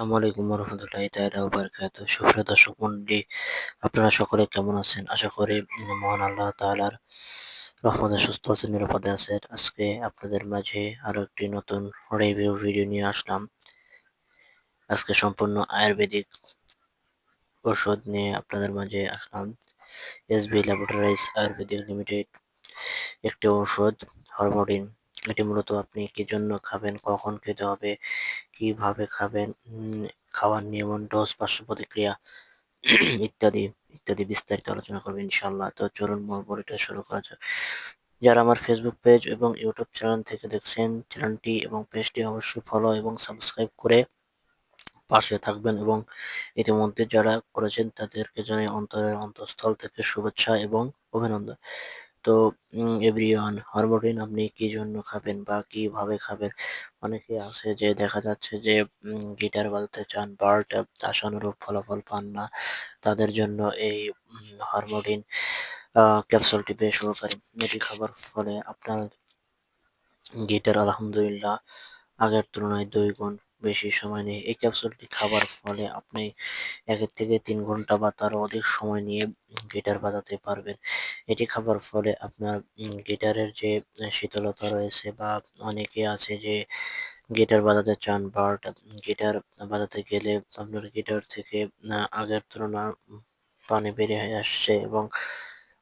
আসসালামু আলাইকুম রহমতুল্লাহি তাআলা ওয়া বারাকাতুহু। সুপ্রিয় দর্শক মণ্ডলী, আপনারা সকলে কেমন আছেন? আশা করি মহান আল্লাহ তাআলার রহমতে সুস্থ আছেন, নিরাপদে আছেন। আজকে আপনাদের মাঝে আরো একটি নতুন রিভিউ ভিডিও নিয়ে আসলাম। আজকে সম্পূর্ণ আয়ুর্বেদিক ওষুধ নিয়ে আপনাদের মাঝে আসলাম। এসবি ল্যাবরেটরিজ আয়ুর্বেদিক লিমিটেড একটি ঔষধ হরমোডিন। এটি মূলত আপনি কি জন্য খাবেন, কখন খেতে হবে, কিভাবে খাবেন, খাওয়ার নিয়ম, ডোজ, পার্শ্ব প্রতিক্রিয়া ইত্যাদি ইত্যাদি বিস্তারিত আলোচনা করবো ইনশাআল্লাহ। তো চলুন মূল পরিচয় শুরু করা যাক। যারা আমার ফেসবুক পেজ এবং ইউটিউব চ্যানেল থেকে দেখছেন, চ্যানেলটি এবং পেজটি অবশ্যই ফলো এবং সাবস্ক্রাইব করে পাশে থাকবেন, এবং ইতিমধ্যে যারা করেছেন তাদেরকে জানাই অন্তরের অন্তঃস্থল থেকে শুভেচ্ছা এবং অভিনন্দন। তো এভরিওয়ান, হরমোডিন আপনি কি জন্য খাবেন বা কিভাবে খাবেন? অনেকে আছে যে দেখা যাচ্ছে যে গিটার বাজাতে চান বাট আশানুরূপ ফলাফল পান না। তাদের জন্য এই হরমোডিন ক্যাপসুলটি বেশ উপকারী। এটি খাবার ফলে আপনার গিটার আলহামদুলিল্লাহ আগের তুলনায় 2 গুণ বেশি সময় নেয়। এই ক্যাপসুলটি খাবার ফলে আপনি 1 থেকে 3 ঘন্টা বা তারও অধিক সময় নিয়ে গিটার বাজাতে পারবেন। এটি খাবার ফলে আপনার গিটারের যে শীতলতা রয়েছে, বা অনেকে আছে যে গিটার বাজাতে চান বাট গিটার বাজাতে গেলে আপনার গিটার থেকে আগের তুলনায় পানি বের হয়ে আসছে এবং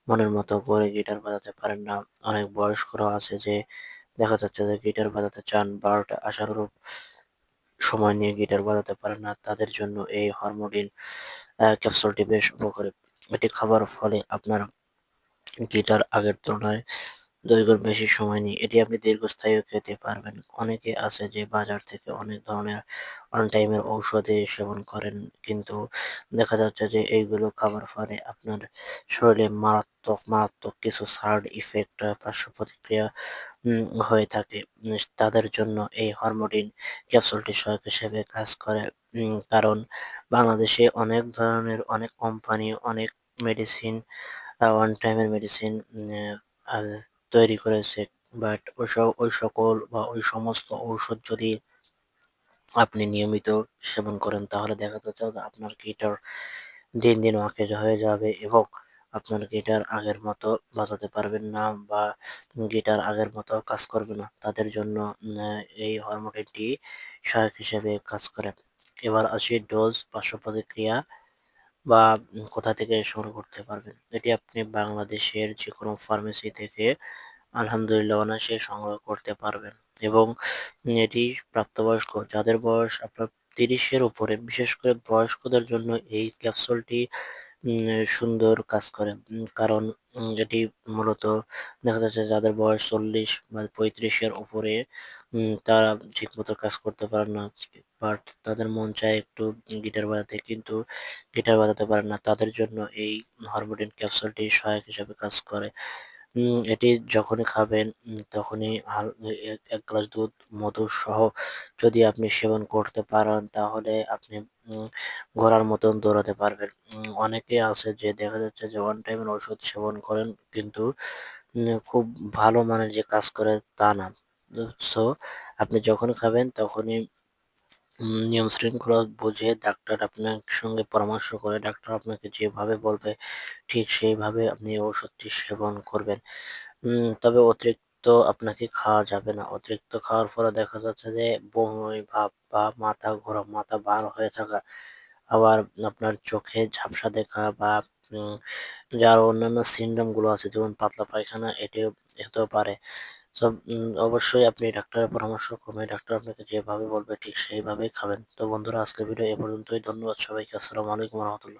মনের মতো করে গিটার বাজাতে পারেন না। অনেক বয়স্করাও আছে যে দেখা যাচ্ছে যে গিটার বাজাতে চান বাট আশানুরূপ সময় নিয়ে গিটার বাজাতে পারেন না। তাদের জন্য এই হরমোডিন ক্যাপসুলটি বেশ উপকারী। এটি খাবার ফলে আপনার গিটার আগের তুলনায় 2 গুণ বেশি সময় নিয়ে এটি আপনি দীর্ঘস্থায়ীও খেতে পারবেন। অনেকে আছে যে বাজার থেকে অনেক ধরনের অন টাইমের ঔষধে সেবন করেন, কিন্তু দেখা যাচ্ছে যে এইগুলো খাবার ফলে আপনার শরীরে মারাত্মক কিছু সাইড ইফেক্ট, পার্শ্ব প্রতিক্রিয়া হয়ে থাকে। তাদের জন্য এই হরমোডিন ক্যাপসুলটি সহায়ক হিসেবে কাজ করে। কারণ বাংলাদেশে অনেক ধরনের অনেক কোম্পানি অনেক মেডিসিন ওয়ান টাইমের মেডিসিন আ তৈরি করেছে। বাট ওই সকল বা ওই সমস্ত ঔষধ যদি আপনি নিয়মিত সেবন করেন তাহলে দেখা যাচ্ছে যে আপনার গিটার দিন, দিন অকেজো হয়ে যাবে এবং আপনার গিটার আগের মতো বাজাতে পারবেন না, বা গিটার আগের মতো কাজ করবে না। তাদের জন্য এই হরমোডেলটি সহায়ক হিসেবে কাজ করে। এবার আসি ডোজ, পার্শ্ব প্রতিক্রিয়া বা কোথা থেকে সংগ্রহ করতে পারবেন। এটি আপনি বাংলাদেশের যেকোনো ফার্মেসি থেকে আলহামদুলিল্লাহ অনায়াসে সংগ্রহ করতে পারবেন, এবং এটি প্রাপ্তবয়স্ক যাদের বয়স আপনার 30 এর উপরে, বিশেষ করে বয়স্কদের জন্য এই ক্যাপসুলটি সুন্দর কাজ করে। কারণ এটি মূলত দেখা যাচ্ছে যাদের বয়স 40 বা 35 এর উপরে, তারা ঠিকমতো কাজ করতে পারে না। বাট তাদের মন চায় একটু গিটার বাজাতে, কিন্তু গিটার বাজাতে পারে না। তাদের জন্য এই হরমোডিন ক্যাপসুলটি সহায়ক হিসেবে কাজ করে। এটি যখনই খাবেন তখনই ১ গ্লাস দুধ, মধু সহ যদি আপনি সেবন করতে পারেন তাহলে আপনি উম ঘোড়ার মতন দৌড়াতে পারবেন। অনেকে আছে যে দেখা যাচ্ছে যে ওয়ান টাইমের ওষুধ সেবন করেন, কিন্তু খুব ভালো মানের যে কাজ করে তা না। সো আপনি যখন খাবেন তখনই নিয়ম শৃঙ্খলা বুঝে ডাক্তার আপনার সঙ্গে পরামর্শ করে ডাক্তার আপনাকে যেভাবে বলবে ঠিক সেইভাবে আপনি ওষুধটি সেবন করবেন। তবে অতিরিক্ত আপনাকে খাওয়া যাবে না। অতিরিক্ত খাওয়ার ফলে দেখা যাচ্ছে যে বমি ভাব বা মাথা ঘোরা, মাথা ভার হয়ে থাকা, আবার আপনার চোখে ঝাপসা দেখা, বা উম যার অন্যান্য সিনড্রোম গুলো আছে যেমন পাতলা পায়খানা, এটিও হতেও পারে। সো অবশ্যই আপনি ডাক্তারের পরামর্শ ক্রমে ডাক্তার আপনাকে যেভাবে বলবে ঠিক সেইভাবেই খাবেন। তো বন্ধুরা, আজকের ভিডিও এ পর্যন্তই। ধন্যবাদ সবাইকে। আসসালামু আলাইকুম ওয়া রাহমাতুল্লাহ।